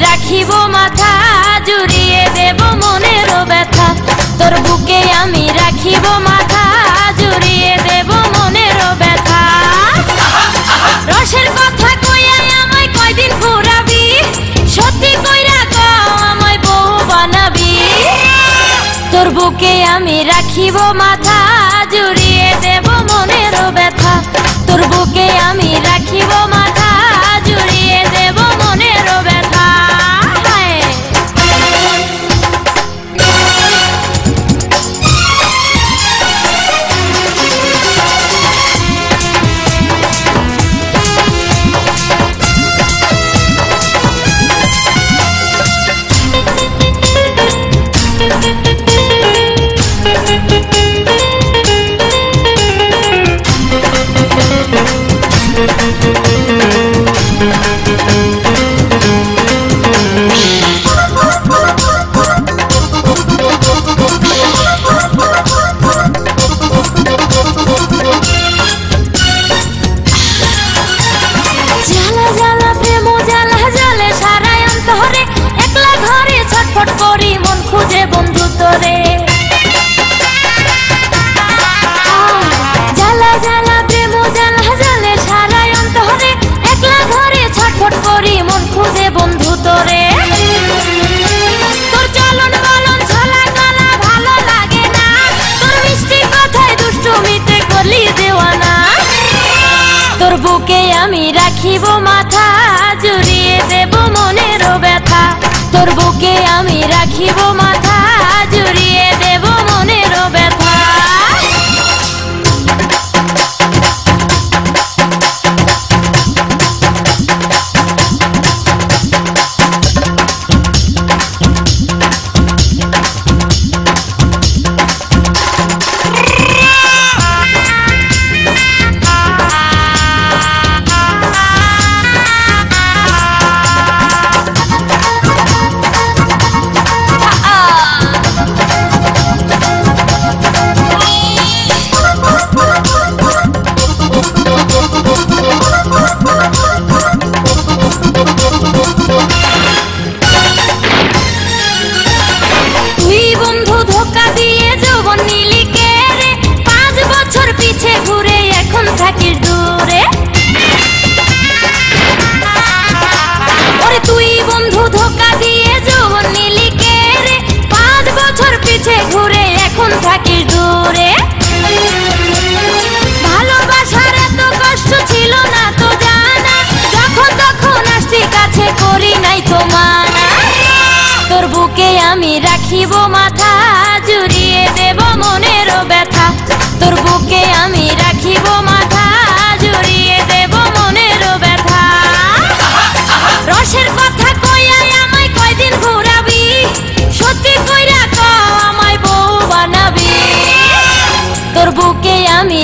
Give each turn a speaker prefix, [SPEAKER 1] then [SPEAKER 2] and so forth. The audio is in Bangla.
[SPEAKER 1] রাখিব মাথা জুড়িয়ে দেব মনের ব্যথা তোর বুকে আমি রাখিব মাথা জুড়িয়ে দেব মনের ব্যথা রসের কথা কইয়া আমায় কয়দিন ঘুরাবি সত্যি কইরা কও আমায় বউ বানাবি তোর বুকে আমি রাখিব মাথা জুড়িয়ে দেব মনের ব্যথা তোর বুকে আমি রাখিব মাথা জুড়িয়ে দেব মনের ব্যথা তোর বুকে আমি রাখিব মাথা জুড়িয়ে দেব মনের ব্যথা তোর বুকে আমি রাখিব মাথা জুড়িয়ে দেব মনের ব্যথা তোর বুকে আমি রাখিব মাথা জুড়িয়ে দেব মনের ব্যথা তোর বুকে আমি রাখিব মাথা জুড়িয়ে দেব মনের ব্যথা রসের কথা কইয়া আমায় কয়দিন ঘুরাবি সত্যি কইরা কও আমায় বউ বানাবি তোর বুকে আমি